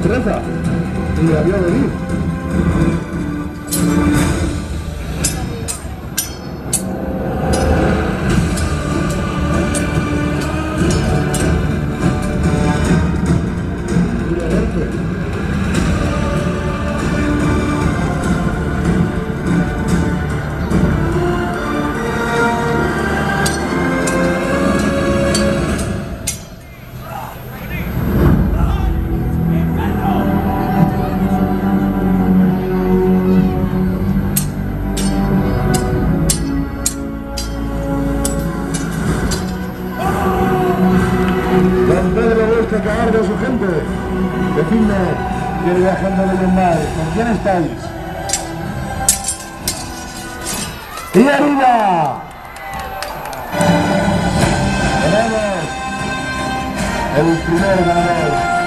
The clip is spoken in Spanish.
Teresa. Y la vio venir. Don Pedro busca acabar con su gente. Decidme, querida gente de Yomar, ¿con quién estáis? ¡Y arriba! Tenemos el primer ganador.